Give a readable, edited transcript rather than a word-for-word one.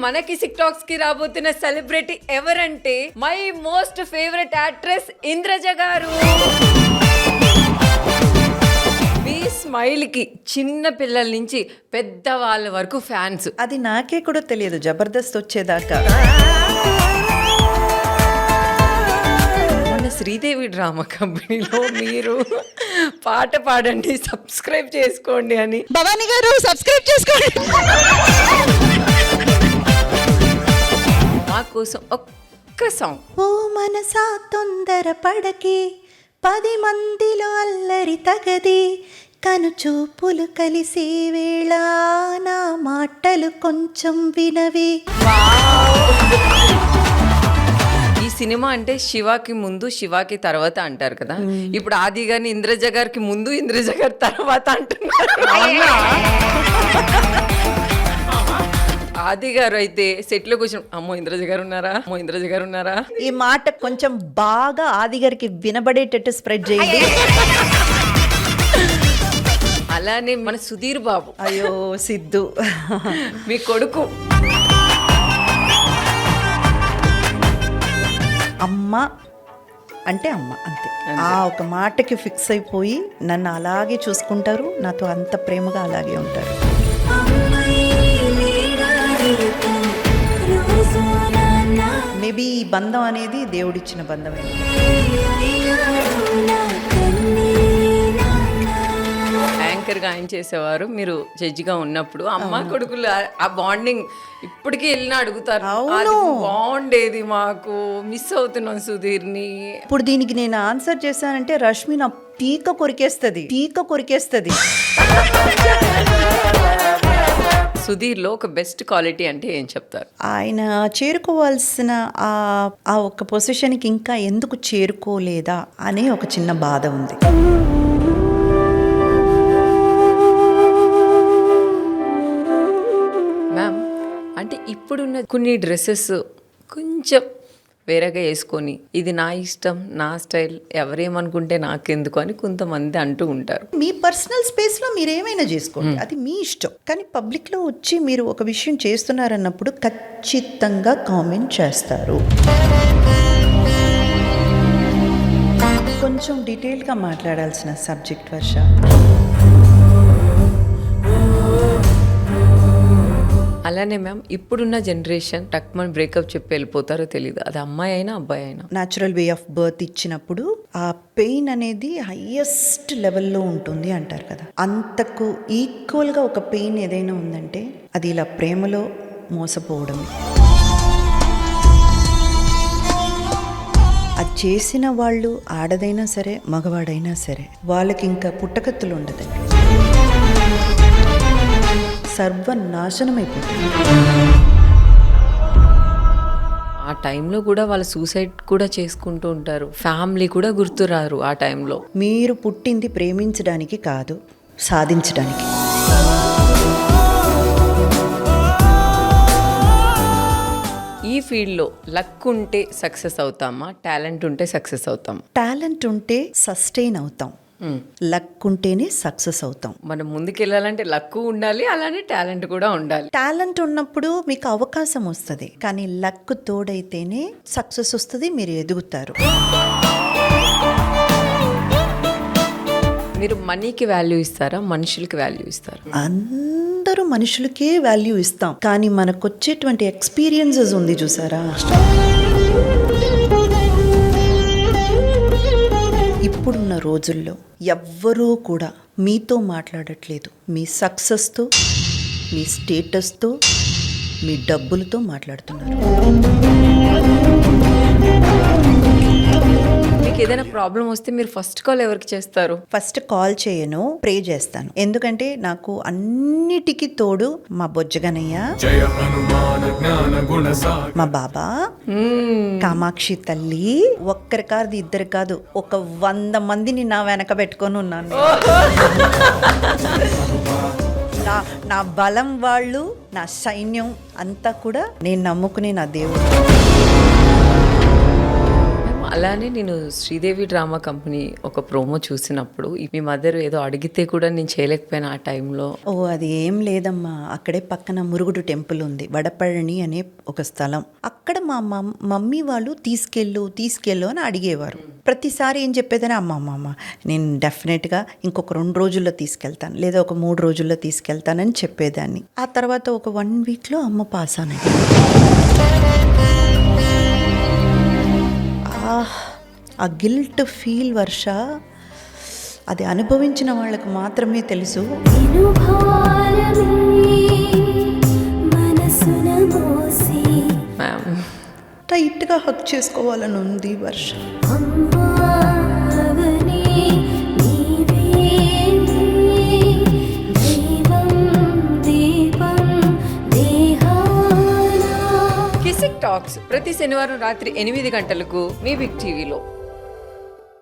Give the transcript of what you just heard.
మనకి టిక్టాక్స్ కి రాబోతున్న సెలబ్రిటీ ఎవరంటే my most favourite actress Indraja గారు. మీ స్మైల్ కి చిన్న పిల్లల నుంచి పెద్ద వాళ్ళ వరకు ఫ్యాన్స్. అది నాకే కూడా తెలియదు జబర్దస్త్ వచ్చేదాకా. మన శ్రీదేవి డ్రామా కంపెనీలో మీరు పాట పాడండి, సబ్స్క్రైబ్ చేసుకోండి అని. భవానీ గారు సబ్స్క్రైబ్ చేసుకోండి. మా కోసం ఒక్క సాంగ్. ఓ మనసా తొందర పడకి, 10 మందిలో అల్లరి తగది, కను చూపులు కలిసే వేళ నా మాటలు కొంచెం వినవి. ఈ సినిమా అంటే శివాకి ముందు శివాకి తర్వాత అంటారు కదా, ఇప్పుడు ఆది గారిని ఇంద్రజ గారికి ముందు ఇంద్రజ గారి తర్వాత అంటున్నారు. ఆది గారు అయితే సెట్ లో కూర్చొని అమ్మో ఇంద్రజ గారు ఉన్నారా, అమ్మో ఇంద్రజ గారు ఉన్నారా. ఈ మాట కొంచెం బాగా ఆది గారికి వినబడేటట్టు స్ప్రెడ్ చేయండి. అలానే మన సుధీర్ బాబు, అయ్యో సిద్ధు మీ కొడుకు. అమ్మ అంటే అమ్మ అంతే. ఆ ఒక మాటకి ఫిక్స్ అయిపోయి నన్ను అలాగే చూసుకుంటారు, నాతో అంత ప్రేమగా అలాగే ఉంటారు. మేబీ ఈ బంధం అనేది దేవుడిచ్చిన బంధమే. యాంకర్ గా ఆయన చేసేవారు, మీరు జడ్జి గా ఉన్నప్పుడు అమ్మ కొడుకులు ఆ బాండింగ్ ఇప్పటికీ వెళ్ళిన అడుగుతారు. అది బాగుండేది, మాకు మిస్ అవుతున్నాం సుధీర్ని. ఇప్పుడు దీనికి నేను ఆన్సర్ చేశానంటే రష్మి నా పీక కొరికేస్తుంది. సుధీర్లో ఒక బెస్ట్ క్వాలిటీ అంటే ఏం చెప్తారు? ఆయన చేరుకోవాల్సిన ఆ ఒక పొజిషన్కి ఇంకా ఎందుకు చేరుకోలేదా అనే ఒక చిన్న బాధ ఉంది. మ్యామ్, అంటే ఇప్పుడున్న కొన్ని డ్రెస్సెస్ కొంచెం వేరేగా వేసుకొని ఇది నా ఇష్టం, నా స్టైల్, ఎవరేమనుకుంటే నాకెందుకు అని కొంతమంది అంటూ ఉంటారు. మీ పర్సనల్ స్పేస్లో మీరు ఏమైనా చేసుకోండి, అది మీ ఇష్టం. కానీ పబ్లిక్లో వచ్చి మీరు ఒక విషయం చేస్తున్నారన్నప్పుడు ఖచ్చితంగా కామెంట్ చేస్తారు. కొంచెం డీటెయిల్గా మాట్లాడాల్సిన సబ్జెక్ట్ వర్ష. అలానే మ్యామ్, ఇప్పుడున్న జనరేషన్ టక్మన్ బ్రేకప్ చెప్పి వెళ్ళిపోతారో తెలియదు, అది అమ్మాయి అయినా అబ్బాయి అయినా. న్యాచురల్ వే ఆఫ్ బర్త్ ఇచ్చినప్పుడు ఆ పెయిన్ అనేది హయ్యెస్ట్ లెవెల్లో ఉంటుంది అంటారు కదా. అంతకు ఈక్వల్గా ఒక పెయిన్ ఏదైనా ఉందంటే అది ఇలా ప్రేమలో మోసపోవడమే. అది చేసిన వాళ్ళు ఆడదైనా సరే మగవాడైనా సరే వాళ్ళకి ఇంకా పుట్టకత్తులు ఉండదండి, సర్వనాశనమైపోతుంది. ఆ టైంలో కూడా వాళ్ళు సూసైడ్ కూడా చేసుకుంటూ ఉంటారు, ఫ్యామిలీ కూడా గుర్తురారు ఆ టైంలో. మీరు పుట్టింది ప్రేమించడానికి కాదు, సాధించడానికి. ఈ ఫీల్డ్లో లక్ ఉంటే సక్సెస్ అవుతామా, టాలెంట్ ఉంటే సక్సెస్ అవుతాం? టాలెంట్ ఉంటే సస్టైన్ అవుతాం, లక్ ఉంటేనే సక్సెస్ అవుతాం. మనం ముందుకెళ్ళాలంటే లక్ ఉండాలి, అలానే టాలెంట్ కూడా ఉండాలి. టాలెంట్ ఉన్నప్పుడు మీకు అవకాశం వస్తుంది, కానీ లక్ తోడైతేనే సక్సెస్ వస్తుంది, మీరు ఎదుగుతారు. మీరు మనీకి వాల్యూ ఇస్తారా, మనుషులకి వాల్యూ ఇస్తారా? అందరూ మనుషులకే వాల్యూ ఇస్తాం, కానీ మనకు వచ్చేటువంటి ఎక్స్పీరియన్సెస్ ఉంది చూసారా. ఇప్పుడున్న రోజుల్లో ఎవ్వరూ కూడా మీతో మాట్లాడట్లేదు, మీ సక్సెస్తో, మీ స్టేటస్తో, మీ డబ్బులతో మాట్లాడుతున్నారు. మీకు ఏదైనా ప్రాబ్లం వస్తే మీరు ఫస్ట్ కాల్ ఎవరికి చేస్తారు? ఫస్ట్ కాల్ చేయను, ప్రే చేస్తాను. ఎందుకంటే నాకు అన్నిటికీ తోడు మా బొజ్జగనయ్య, మా బాబా, కామాక్షి తల్లి. ఒక్కరి కాదు, ఇద్దరు కాదు, ఒక 100 మందిని నా వెనక పెట్టుకొని ఉన్నాను. నా బలం వాళ్ళు, నా సైన్యం అంతా కూడా నేను నమ్ముకునే నా దేవుడు. అలానే నేను శ్రీదేవి డ్రామా కంపెనీ ఒక ప్రోమో చూసినప్పుడు మీ మదర్ ఏదో అడిగితే కూడా నేను చేయలేకపోయినా ఆ టైంలో. ఓ అది ఏం లేదమ్మా, అక్కడే పక్కన మురుగుడు టెంపుల్ ఉంది, వడపళని అనే ఒక స్థలం. అక్కడ మా మమ్మీ వాళ్ళు తీసుకెళ్ళు అని అడిగేవారు. ప్రతిసారి ఏం చెప్పేదని అమ్మ నేను డెఫినెట్గా ఇంకొక 2 రోజుల్లో తీసుకెళ్తాను, లేదా ఒక 3 రోజుల్లో తీసుకెళ్తానని చెప్పేదాన్ని. ఆ తర్వాత ఒక 1 వీక్లో అమ్మ పాస్ అనేది. ఆ గిల్ట్ ఫీల్ వర్ష, అది అనుభవించిన వాళ్ళకు మాత్రమే తెలుసు. మ్యామ్ టైట్గా హక్ చేసుకోవాలని ఉంది వర్ష. కిసిక్ టాక్స్ ప్రతి శనివారం రాత్రి 8 గంటలకు మీ బిగ్ టీవీలో.